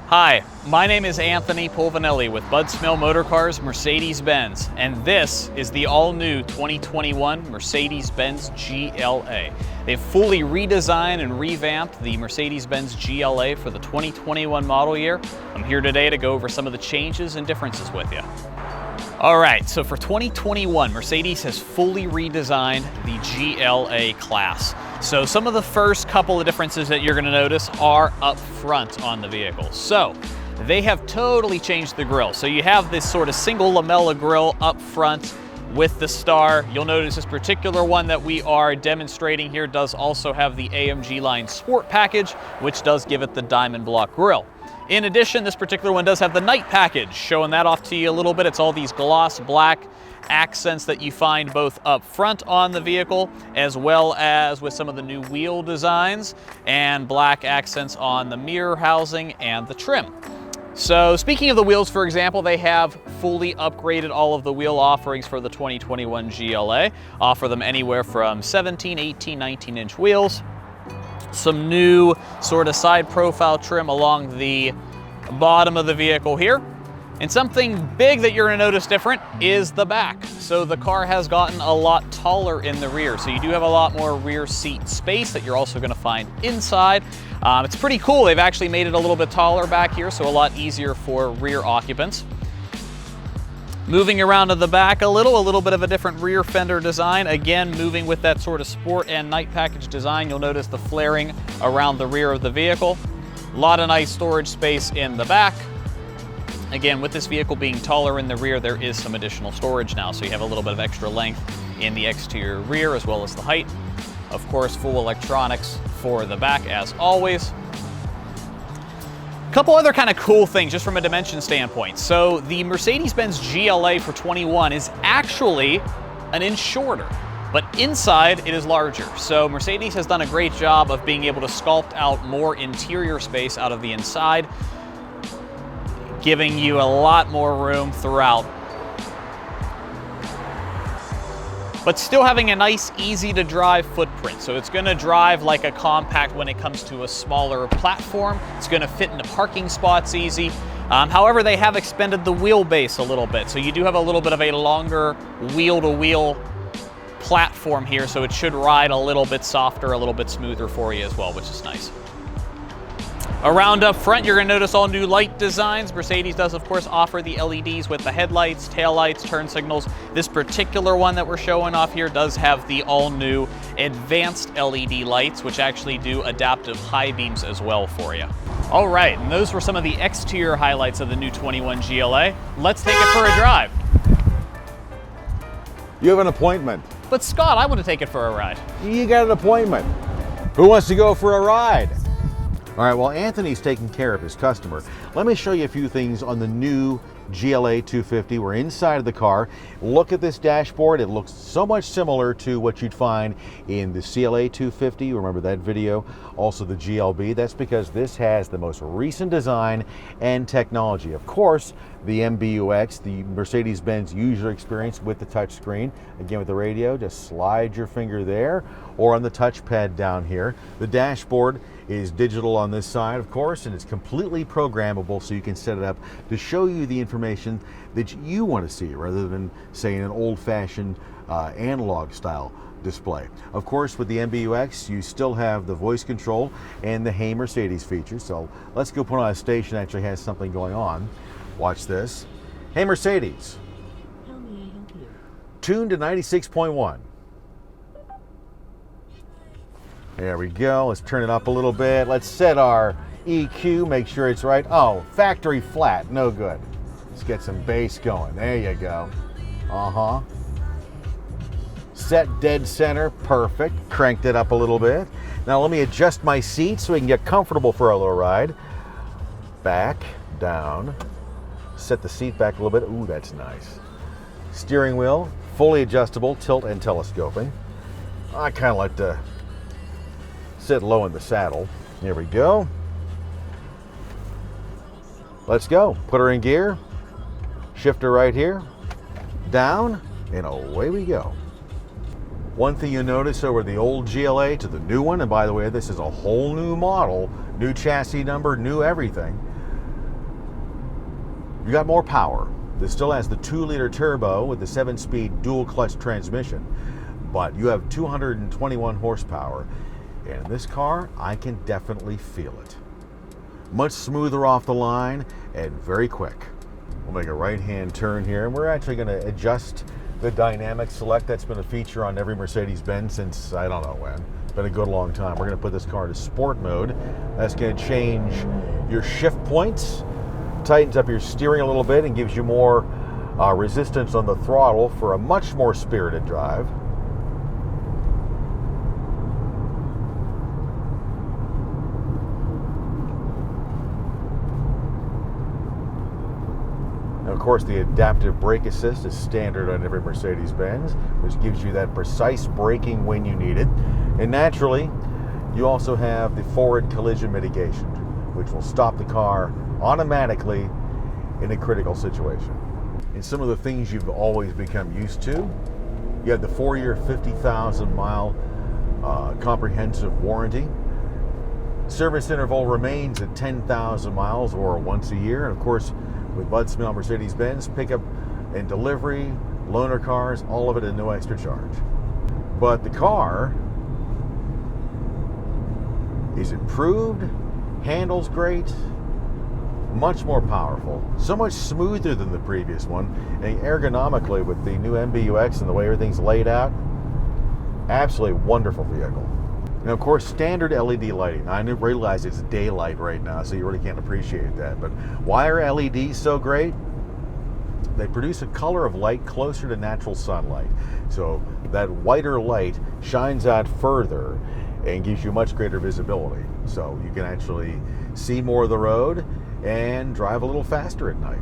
Hi, my name is Anthony Polvanelli with Smail Motorcars Mercedes-Benz, and this is the all-new 2021 Mercedes-Benz GLA. They've fully redesigned and revamped the Mercedes-Benz GLA for the 2021 model year. I'm here today to go over some of the changes and differences with you. All right, so for 2021, Mercedes has fully redesigned the GLA class. So some of the first couple of differences that you're going to notice are up front on the vehicle. So they have totally changed the grille. So you have this sort of single lamella grille up front with the star. You'll notice this particular one that we are demonstrating here does also have the AMG line Sport package, which does give it the diamond block grille. In addition, this particular one does have the night package, showing that off to you a little bit. It's all these gloss black accents that you find both up front on the vehicle, as well as with some of the new wheel designs and black accents on the mirror housing and the trim. So speaking of the wheels, for example, they have fully upgraded all of the wheel offerings for the 2021 GLA. Offer them anywhere from 17, 18, 19-inch wheels. Some new sort of side profile trim along the bottom of the vehicle here. And something big that you're going to notice different is the back. So the car has gotten a lot taller in the rear. So you do have a lot more rear seat space that you're also going to find inside. It's pretty cool. They've actually made it a little bit taller back here, so a lot easier for rear occupants. Moving around to the back a little bit of a different rear fender design. Again, moving with that sort of sport and night package design. You'll notice the flaring around the rear of the vehicle. A lot of nice storage space in the back. Again, with this vehicle being taller in the rear, there is some additional storage now, so you have a little bit of extra length in the exterior rear as well as the height. Of course, full electronics for the back as always. Couple other kind of cool things just from a dimension standpoint. So the Mercedes-Benz GLA for 21 is actually an inch shorter, but inside it is larger. So Mercedes has done a great job of being able to sculpt out more interior space out of the inside, giving you a lot more room throughout, but still having a nice, easy to drive footprint. So it's gonna drive like a compact when it comes to a smaller platform. It's gonna fit into parking spots easy. However, they have expanded the wheelbase a little bit. So you do have a little bit of a longer wheel-to-wheel platform here, so it should ride a little bit softer, a little bit smoother for you as well, which is nice. Around up front, you're going to notice all new light designs. Mercedes does, of course, offer the LEDs with the headlights, taillights, turn signals. This particular one that we're showing off here does have the all-new advanced LED lights, which actually do adaptive high beams as well for you. All right, and those were some of the exterior highlights of the new 21 GLA. Let's take it for a drive. You have an appointment. But Scott, I want to take it for a ride. You got an appointment. Who wants to go for a ride? All right, well, Anthony's taking care of his customer. Let me show you a few things on the new GLA 250. We're inside of the car. Look at this dashboard. It looks so much similar to what you'd find in the CLA 250. Remember that video? Also the GLB. That's because this has the most recent design and technology. Of course, the MBUX, the Mercedes-Benz user experience with the touch screen. Again, with the radio, just slide your finger there or on the touchpad down here. The dashboard is digital on this side, of course, and it's completely programmable, so you can set it up to show you the information that you want to see rather than, say, an old-fashioned analog style display. Of course, with the MBUX, you still have the voice control and the Hey Mercedes feature. So let's go put on a station that actually has something going on. Watch this. Hey Mercedes. How may I help you? Tuned to 96.1. There we go. Let's turn it up a little bit. Let's set our EQ, make sure it's right. Oh, factory flat, no good. Let's get some bass going. There you go. Uh-huh. Set dead center, perfect. Cranked it up a little bit. Now let me adjust my seat so we can get comfortable for our little ride. Back, down. Set the seat back a little bit. Ooh, that's nice. Steering wheel, fully adjustable, tilt and telescoping. I kind of like to sit low in the saddle. Here we go. Let's go. Put her in gear. Shifter right here. Down, and away we go. One thing you notice over the old GLA to the new one, and by the way, this is a whole new model, new chassis number, new everything. You got more power. This still has the 2-liter turbo with the 7-speed dual clutch transmission, but you have 221 horsepower. And in this car, I can definitely feel it. Much smoother off the line and very quick. We'll make a right-hand turn here, and we're actually going to adjust the dynamic select. That's been a feature on every Mercedes-Benz since I don't know when. It's been a good long time. We're going to put this car to sport mode. That's going to change your shift points, tightens up your steering a little bit, and gives you more resistance on the throttle for a much more spirited drive. Of course, the adaptive brake assist is standard on every Mercedes-Benz, which gives you that precise braking when you need it. And naturally, you also have the forward collision mitigation, which will stop the car automatically in a critical situation. And some of the things you've always become used to, you have the 4-year, 50,000-mile comprehensive warranty. Service interval remains at 10,000 miles or once a year. And of course, with Bud Smail Mercedes-Benz, pickup and delivery, loaner cars, all of it at no extra charge. But the car is improved, handles great, much more powerful, so much smoother than the previous one, and ergonomically with the new MBUX and the way everything's laid out, absolutely wonderful vehicle. And of course, standard LED lighting. I realize it's daylight right now, so you really can't appreciate that. But why are LEDs so great? They produce a color of light closer to natural sunlight. So that whiter light shines out further and gives you much greater visibility. So you can actually see more of the road and drive a little faster at night.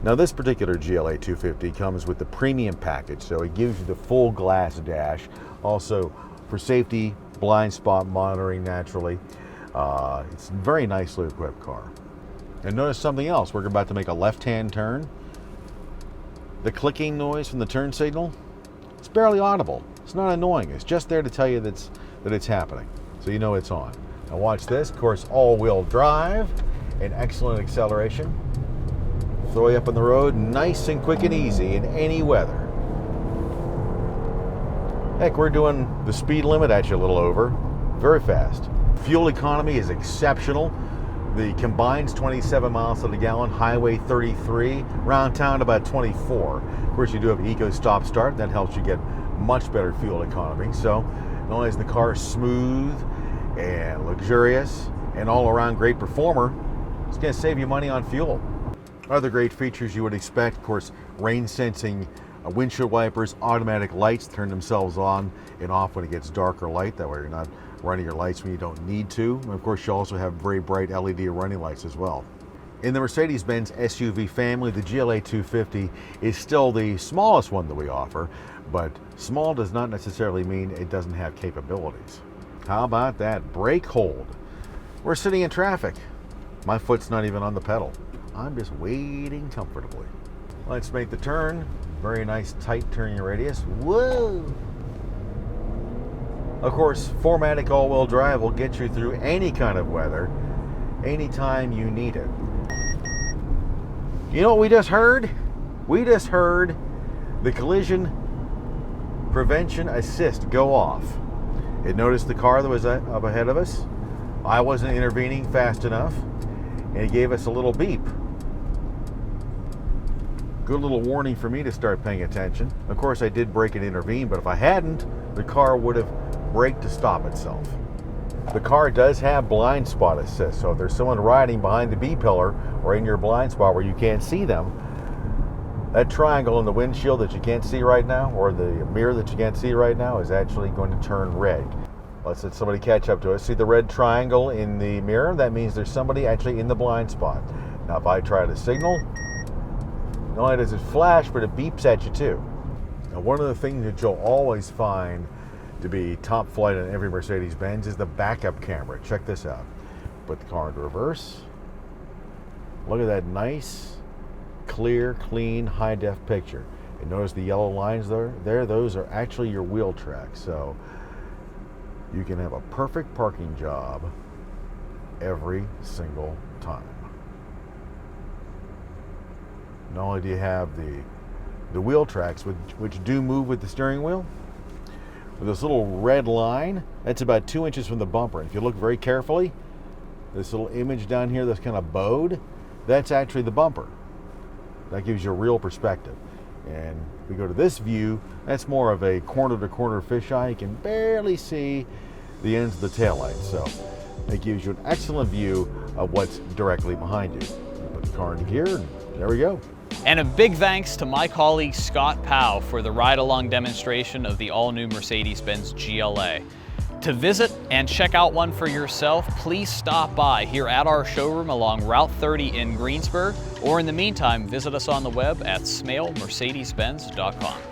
Now this particular GLA 250 comes with the premium package, so it gives you the full glass dash. Also for safety, blind spot monitoring naturally. It's a very nicely equipped car. And notice something else. We're about to make a left-hand turn. The clicking noise from the turn signal, it's barely audible. It's not annoying. It's just there to tell you that it's happening. So you know it's on. Now watch this. Of course, all-wheel drive and excellent acceleration. Throw you up on the road nice and quick and easy in any weather. Heck, we're doing the speed limit at you a little over. Very fast. Fuel economy is exceptional. The combine's 27 miles to the gallon, highway 33, around town about 24. Of course, you do have eco stop start. That helps you get much better fuel economy. So not only is the car smooth and luxurious and all around great performer, it's going to save you money on fuel. Other great features you would expect, of course, rain sensing windshield wipers, automatic lights turn themselves on and off when it gets dark or light. That way you're not running your lights when you don't need to. And of course, you also have very bright LED running lights as well. In the Mercedes-Benz SUV family, the GLA 250 is still the smallest one that we offer, but small does not necessarily mean it doesn't have capabilities. How about that brake hold? We're sitting in traffic. My foot's not even on the pedal. I'm just waiting comfortably. Let's make the turn. Very nice tight turning radius. Whoa! Of course, 4MATIC all-wheel drive will get you through any kind of weather, anytime you need it. You know what we just heard? We just heard the collision prevention assist go off. It noticed the car that was up ahead of us. I wasn't intervening fast enough, and it gave us a little beep. Good little warning for me to start paying attention. Of course, I did brake and intervene, but if I hadn't, the car would have braked to stop itself. The car does have blind spot assist, so if there's someone riding behind the B-pillar or in your blind spot where you can't see them, that triangle in the windshield that you can't see right now, or the mirror that you can't see right now, is actually going to turn red. Let's let somebody catch up to us. See the red triangle in the mirror? That means there's somebody actually in the blind spot. Now if I try to signal, not only does it flash, but it beeps at you too. Now one of the things that you'll always find to be top flight on every Mercedes-Benz is the backup camera. Check this out. Put the car into reverse. Look at that nice, clear, clean, high-def picture. And notice the yellow lines there? Those are actually your wheel tracks. So you can have a perfect parking job every single time. Not only do you have the wheel tracks, which do move with the steering wheel, with this little red line, that's about 2 inches from the bumper. And if you look very carefully, this little image down here that's kind of bowed, that's actually the bumper. That gives you a real perspective. And if we go to this view, that's more of a corner-to-corner fisheye. You can barely see the ends of the taillights. So it gives you an excellent view of what's directly behind you. Put the car into gear, and there we go. And a big thanks to my colleague Scott Powell for the ride-along demonstration of the all-new Mercedes-Benz GLA. To visit and check out one for yourself, please stop by here at our showroom along Route 30 in Greensburg, or in the meantime, visit us on the web at smailmercedes-benz.com.